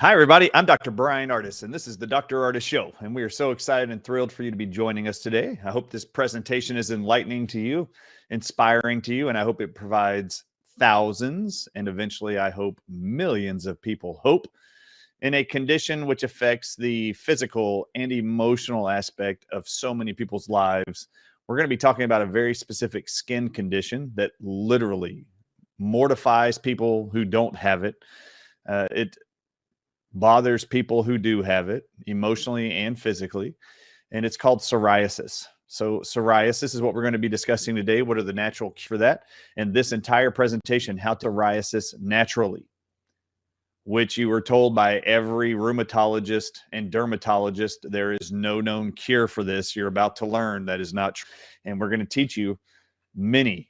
Hi, everybody. I'm Dr. Brian Artis, and this is the Dr. Artis Show. And we are so excited and thrilled for you to be joining us today. I hope this presentation is enlightening to you, inspiring to you, and I hope it provides thousands and eventually, I hope, millions of people hope in a condition which affects the physical and emotional aspect of so many people's lives. We're going to be talking about a very specific skin condition that literally mortifies people who don't have it. It bothers people who do have it emotionally and physically, and it's called psoriasis. So psoriasis is what we're going to be discussing today. What are the natural cures for that? And this entire presentation, how to psoriasis naturally, which you were told by every rheumatologist and dermatologist, there is no known cure for this. You're about to learn that is not true. And we're going to teach you many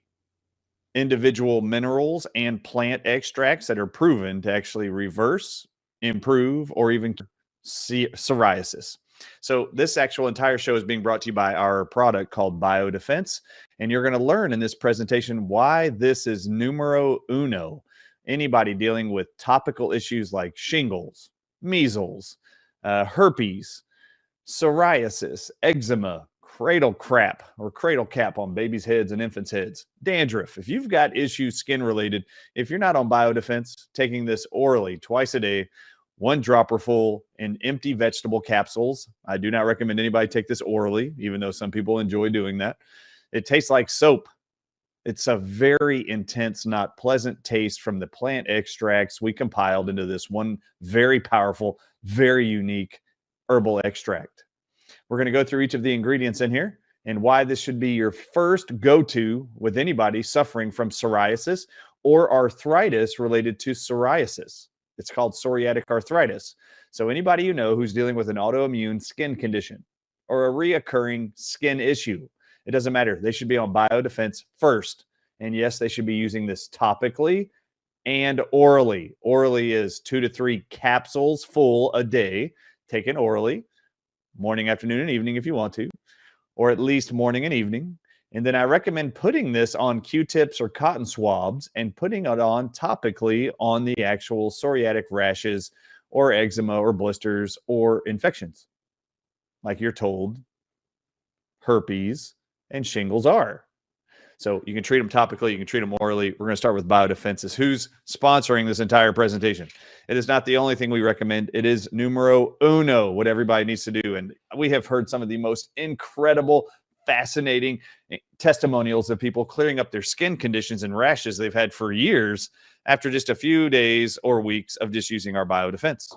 individual minerals and plant extracts that are proven to actually reverse, improve, or even psoriasis. So this actual entire show is being brought to you by our product called Biodefense. And you're going to learn in this presentation why this is numero uno. Anybody dealing with topical issues like shingles, measles, herpes, psoriasis, eczema, cradle crap or cradle cap on babies' heads and infants' heads, dandruff. If you've got issues skin related, if you're not on Biodefense, taking this orally twice a day, one dropper full in empty vegetable capsules. I do not recommend anybody take this orally, even though some people enjoy doing that. It tastes like soap. It's a very intense, not pleasant taste from the plant extracts we compiled into this one very powerful, very unique herbal extract. We're going to go through each of the ingredients in here and why this should be your first go-to with anybody suffering from psoriasis or arthritis related to psoriasis. It's called psoriatic arthritis. So anybody you know who's dealing with an autoimmune skin condition or a reoccurring skin issue, it doesn't matter. They should be on Biodefense first. And yes, they should be using this topically and orally. Orally is 2 to 3 capsules full a day, taken orally, morning, afternoon, and evening if you want to, or at least morning and evening. And then I recommend putting this on Q-tips or cotton swabs and putting it on topically on the actual psoriatic rashes or eczema or blisters or infections, like you're told herpes and shingles are. So you can treat them topically, you can treat them orally. We're going to start with Biodefenses, who's sponsoring this entire presentation. It is not the only thing we recommend. It is numero uno, what everybody needs to do. And we have heard some of the most incredible, fascinating testimonials of people clearing up their skin conditions and rashes they've had for years after just a few days or weeks of just using our Biodefense.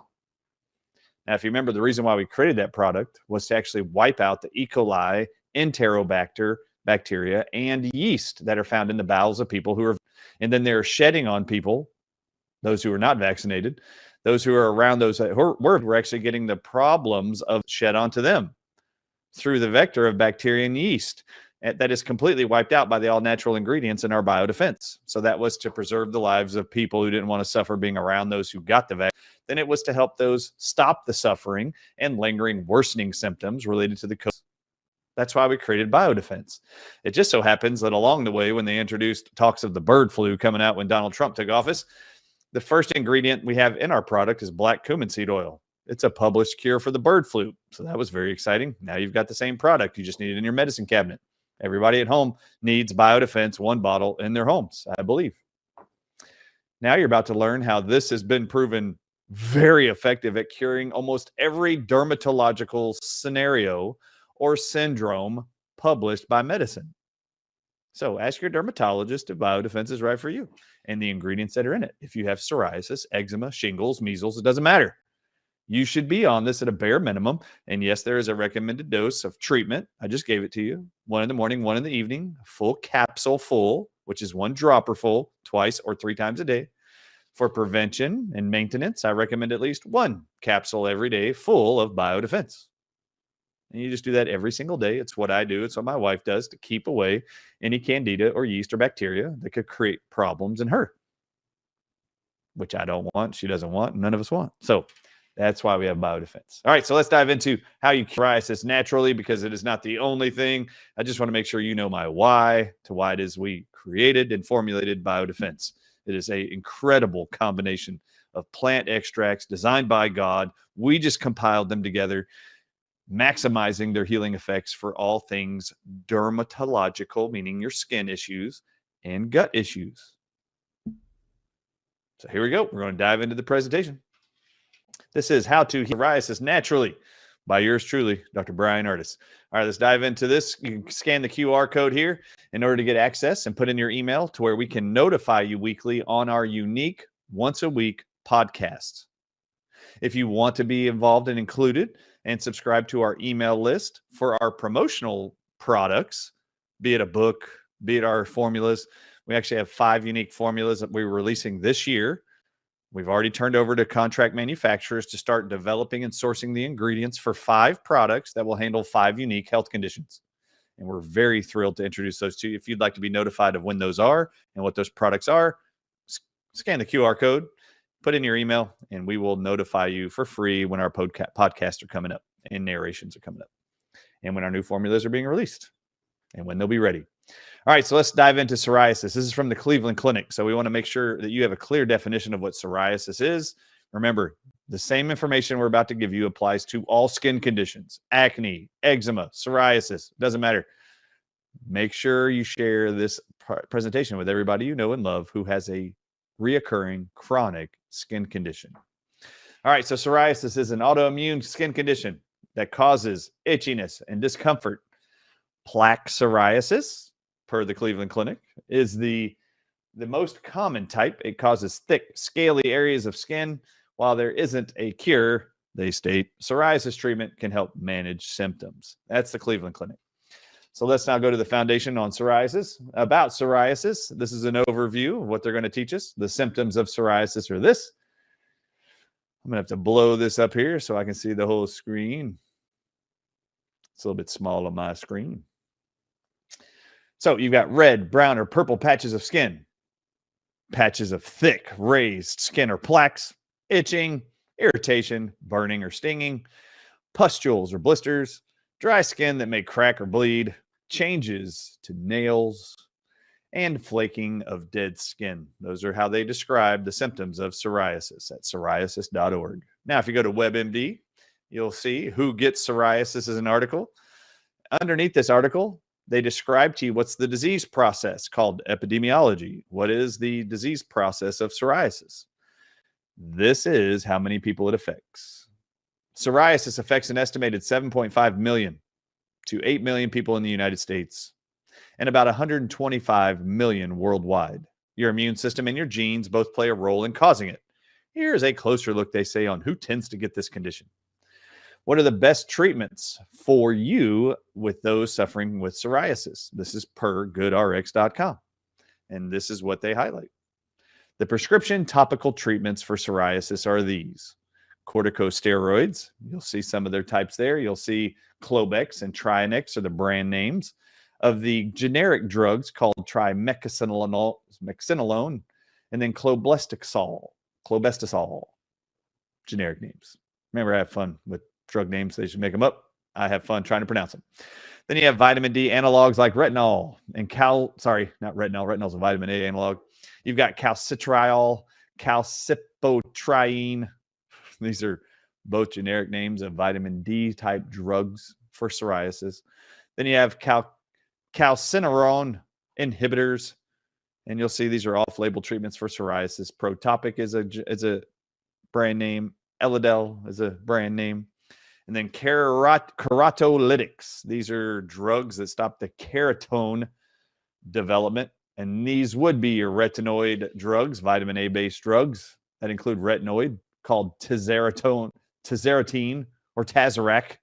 Now, if you remember, the reason why we created that product was to actually wipe out the E. coli, enterobacter, bacteria, and yeast that are found in the bowels of people who are, and then they're shedding on people, those who are not vaccinated, those who are around those that we're actually getting the problems of shed onto them through the vector of bacteria and yeast that is completely wiped out by the all-natural ingredients in our Biodefense. So that was to preserve the lives of people who didn't want to suffer being around those who got the vaccine. Then it was to help those stop the suffering and lingering worsening symptoms related to the COVID. That's why we created Biodefense. It just so happens that along the way, when they introduced talks of the bird flu coming out when Donald Trump took office, the first ingredient we have in our product is black cumin seed oil. It's a published cure for the bird flu. So that was very exciting. Now you've got the same product. You just need it in your medicine cabinet. Everybody at home needs Biodefense, one bottle in their homes, I believe. Now you're about to learn how this has been proven very effective at curing almost every dermatological scenario or syndrome published by medicine. So ask your dermatologist if Biodefense is right for you and the ingredients that are in it. If you have psoriasis, eczema, shingles, measles, it doesn't matter. You should be on this at a bare minimum. And yes, there is a recommended dose of treatment. I just gave it to you. 1 in the morning, 1 in the evening, full capsule full, which is 1 dropper full, twice or 3 times a day. For prevention and maintenance, I recommend at least 1 capsule every day full of Biodefense. And you just do that every single day. It's what I do. It's what my wife does to keep away any candida or yeast or bacteria that could create problems in her, which I don't want, she doesn't want, none of us want. So that's why we have Biodefense. All right, so let's dive into how you cure psoriasis naturally, because it is not the only thing. I just want to make sure you know my why to why it is we created and formulated Biodefense. It is an incredible combination of plant extracts designed by God. We just compiled them together, maximizing their healing effects for all things dermatological, meaning your skin issues, and gut issues. So here we go. We're going to dive into the presentation. This is How to Heal Psoriasis Naturally by yours truly, Dr. Brian Ardis. All right, let's dive into this. You can scan the QR code here in order to get access and put in your email to where we can notify you weekly on our unique once-a-week podcasts. If you want to be involved and included and subscribe to our email list for our promotional products, be it a book, be it our formulas, we actually have 5 unique formulas that we're releasing this year. We've already turned over to contract manufacturers to start developing and sourcing the ingredients for 5 products that will handle 5 unique health conditions. And we're very thrilled to introduce those to you. If you'd like to be notified of when those are and what those products are, scan the QR code, put in your email, and we will notify you for free when our podcasts are coming up and narrations are coming up and when our new formulas are being released and when they'll be ready. All right, so let's dive into psoriasis. This is from the Cleveland Clinic. So we want to make sure that you have a clear definition of what psoriasis is. Remember, the same information we're about to give you applies to all skin conditions: acne, eczema, psoriasis, doesn't matter. Make sure you share this presentation with everybody you know and love who has a reoccurring chronic skin condition. All right, so psoriasis is an autoimmune skin condition that causes itchiness and discomfort. Plaque psoriasis, per the Cleveland Clinic, is the most common type. It causes thick, scaly areas of skin. While there isn't a cure, they state, psoriasis treatment can help manage symptoms. That's the Cleveland Clinic. So let's now go to the foundation on psoriasis. About psoriasis, this is an overview of what they're going to teach us. The symptoms of psoriasis are this. I'm going to have to blow this up here so I can see the whole screen. It's a little bit small on my screen. So you've got red, brown, or purple patches of skin, patches of thick, raised skin or plaques, itching, irritation, burning or stinging, pustules or blisters, dry skin that may crack or bleed, changes to nails, and flaking of dead skin. Those are how they describe the symptoms of psoriasis at psoriasis.org. Now, if you go to WebMD, you'll see Who Gets Psoriasis as an article. Underneath this article, they describe to you what's the disease process called epidemiology. What is the disease process of psoriasis? This is how many people it affects. Psoriasis affects an estimated 7.5 million to 8 million people in the United States and about 125 million worldwide. Your immune system and your genes both play a role in causing it. Here's a closer look, they say, on who tends to get this condition. What are the best treatments for you with those suffering with psoriasis? This is per goodrx.com. And this is what they highlight. The prescription topical treatments for psoriasis are these: corticosteroids. You'll see some of their types there. You'll see Clobex and Trianex are the brand names of the generic drugs called trimethicillone, and then clobetasol, generic names. Remember, I have fun with drug names. They should make them up. I have fun trying to pronounce them. Then you have vitamin D analogs like retinol and retinol's a vitamin A analog. You've got calcitriol, calcipotriene. These are both generic names of vitamin D type drugs for psoriasis. Then you have calcineurin inhibitors, and you'll see these are off-label treatments for psoriasis. Protopic is a brand name. Elidel is a brand name. And then keratolytics. These are drugs that stop the keratone development. And these would be your retinoid drugs, vitamin A-based drugs that include retinoid called tazarotene or Tazarac.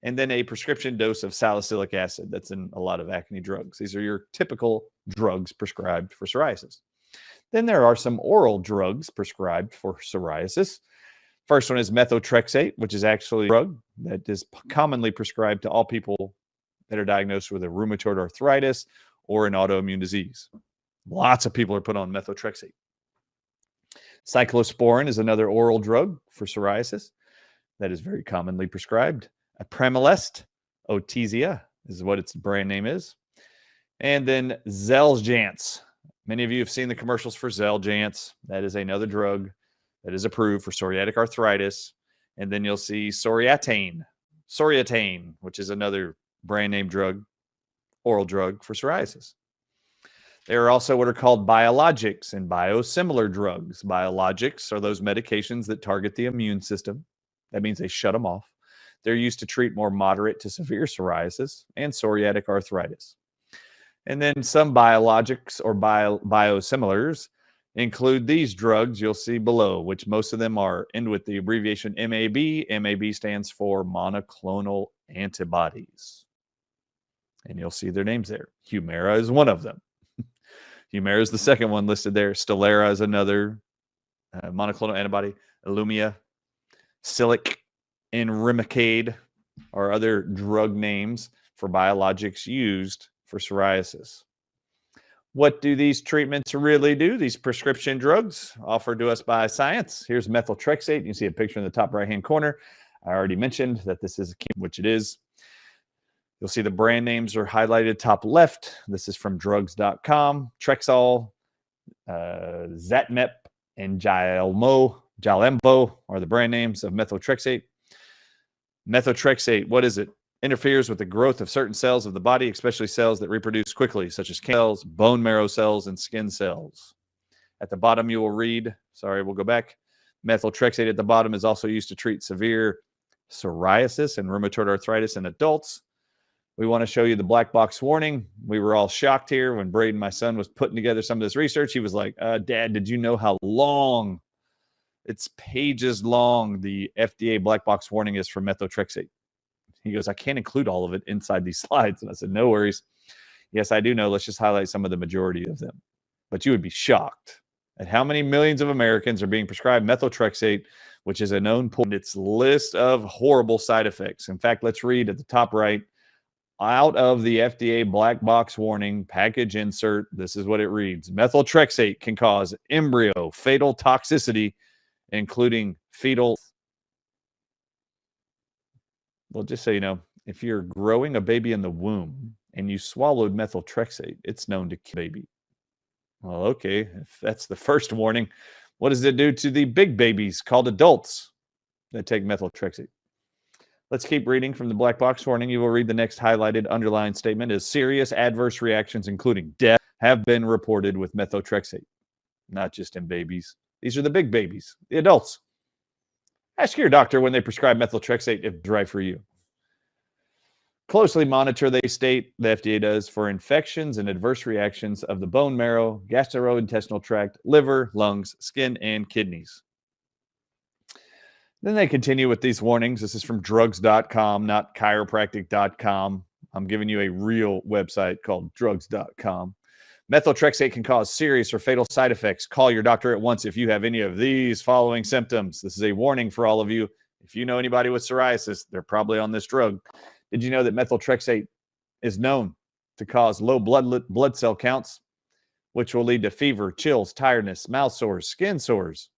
And then a prescription dose of salicylic acid. That's in a lot of acne drugs. These are your typical drugs prescribed for psoriasis. Then there are some oral drugs prescribed for psoriasis. First one is methotrexate, which is actually a drug that is commonly prescribed to all people that are diagnosed with a rheumatoid arthritis or an autoimmune disease. Lots of people are put on methotrexate. Cyclosporin is another oral drug for psoriasis that is very commonly prescribed. Apremilast, Otezia is what its brand name is. And then Xeljanz. Many of you have seen the commercials for Xeljanz. That is another drug that is approved for psoriatic arthritis. And then you'll see Soriatane, which is another brand name drug, oral drug for psoriasis. There are also what are called biologics and biosimilar drugs. Biologics are those medications that target the immune system. That means they shut them off. They're used to treat more moderate to severe psoriasis and psoriatic arthritis. And then some biologics or biosimilars include these drugs you'll see below, which most of them end with the abbreviation MAB. MAB stands for monoclonal antibodies. And you'll see their names there. Humira is one of them. Humira is the second one listed there. Stelara is another monoclonal antibody. Illumia, Silic, and Remicade are other drug names for biologics used for psoriasis. What do these treatments really do? These prescription drugs offered to us by science. Here's methotrexate. You can see a picture in the top right-hand corner. I already mentioned that this is which it is. You'll see the brand names are highlighted top left. This is from drugs.com. Trexol, Zatmep, and Jalemvo are the brand names of methotrexate. Methotrexate, what is it? Interferes with the growth of certain cells of the body, especially cells that reproduce quickly, such as cancer cells, bone marrow cells, and skin cells. At the bottom, you will read, we'll go back. Methotrexate at the bottom is also used to treat severe psoriasis and rheumatoid arthritis in adults. We want to show you the black box warning. We were all shocked here when Braden, my son, was putting together some of this research. He was like, Dad, did you know how long, it's pages long, the FDA black box warning is for methotrexate? He goes, I can't include all of it inside these slides. And I said, no worries. Yes, I do know. Let's just highlight some of the majority of them. But you would be shocked at how many millions of Americans are being prescribed methotrexate, which is a known poison. Its list of horrible side effects. In fact, let's read at the top right. Out of the FDA black box warning package insert, this is what it reads. Methotrexate can cause embryo fatal toxicity, including fetal. Well, just so you know, if you're growing a baby in the womb and you swallowed methotrexate, it's known to kill a baby. Well, okay, if that's the first warning, what does it do to the big babies called adults that take methotrexate? Let's keep reading from the black box warning. You will read the next highlighted underlined statement is serious adverse reactions, including death, have been reported with methotrexate. Not just in babies. These are the big babies, the adults. Ask your doctor when they prescribe methotrexate if it's right for you. Closely monitor, they state, the FDA does, for infections and adverse reactions of the bone marrow, gastrointestinal tract, liver, lungs, skin, and kidneys. Then they continue with these warnings. This is from drugs.com, not chiropractic.com. I'm giving you a real website called drugs.com. Methotrexate can cause serious or fatal side effects. Call your doctor at once if you have any of these following symptoms. This is a warning for all of you. If you know anybody with psoriasis, they're probably on this drug. Did you know that methotrexate is known to cause low blood cell counts, which will lead to fever, chills, tiredness, mouth sores, skin sores,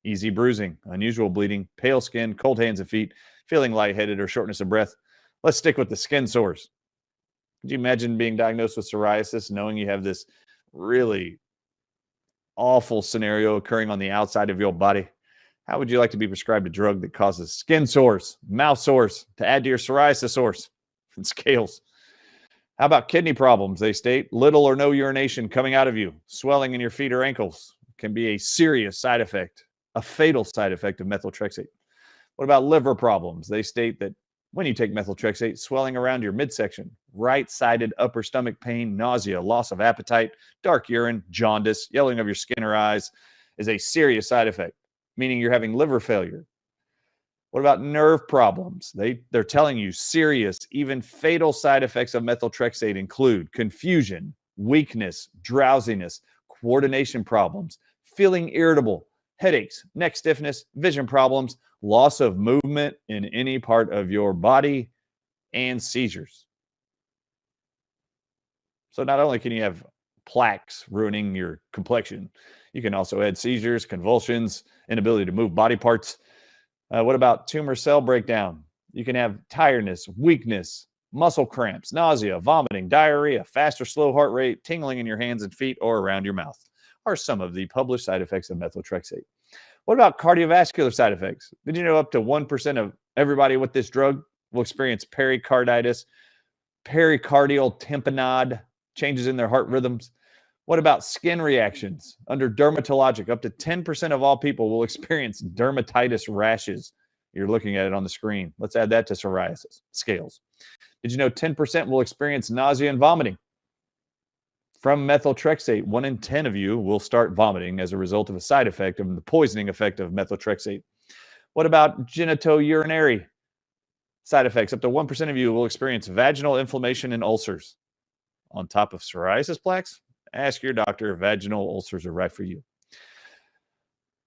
easy bruising, unusual bleeding, pale skin, cold hands and feet, feeling lightheaded or shortness of breath? Let's stick with the skin sores. Could you imagine being diagnosed with psoriasis, knowing you have this really awful scenario occurring on the outside of your body? How would you like to be prescribed a drug that causes skin sores, mouth sores, to add to your psoriasis sores and scales? How about kidney problems? They state little or no urination coming out of you, swelling in your feet or ankles can be a serious side effect, a fatal side effect of methotrexate. What about liver problems? They state that when you take methotrexate, swelling around your midsection, right-sided upper stomach pain, nausea, loss of appetite, dark urine, jaundice, yellowing of your skin or eyes is a serious side effect, meaning you're having liver failure. What about nerve problems? They're telling you serious, even fatal side effects of methotrexate include confusion, weakness, drowsiness, coordination problems, feeling irritable, headaches, neck stiffness, vision problems, loss of movement in any part of your body, and seizures. So not only can you have plaques ruining your complexion, you can also add seizures, convulsions, inability to move body parts. What about tumor cell breakdown? You can have tiredness, weakness, muscle cramps, nausea, vomiting, diarrhea, fast or slow heart rate, tingling in your hands and feet or around your mouth are some of the published side effects of methotrexate. What about cardiovascular side effects? Did you know up to 1% of everybody with this drug will experience pericarditis, pericardial tamponade, changes in their heart rhythms? What about skin reactions? Under dermatologic, up to 10% of all people will experience dermatitis rashes. You're looking at it on the screen. Let's add that to psoriasis scales. Did you know 10% will experience nausea and vomiting? From methotrexate, 1 in 10 of you will start vomiting as a result of a side effect of the poisoning effect of methotrexate. What about genitourinary side effects? Up to 1% of you will experience vaginal inflammation and ulcers. On top of psoriasis plaques, ask your doctor if vaginal ulcers are right for you.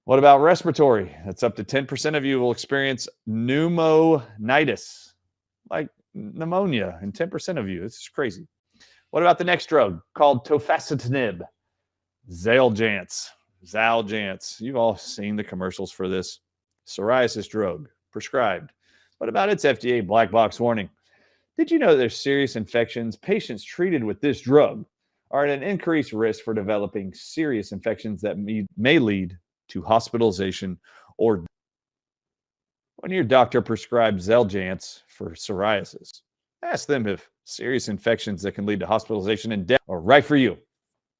What about respiratory? That's up to 10% of you will experience pneumonitis, like pneumonia, and 10% of you. This is crazy. What about the next drug called tofacitinib? Xeljanz. You've all seen the commercials for this psoriasis drug prescribed. What about its FDA black box warning? Did you know there's serious infections? Patients treated with this drug are at an increased risk for developing serious infections that may lead to hospitalization or death. When your doctor prescribes Xeljanz for psoriasis, ask them if serious infections that can lead to hospitalization and death are right for you.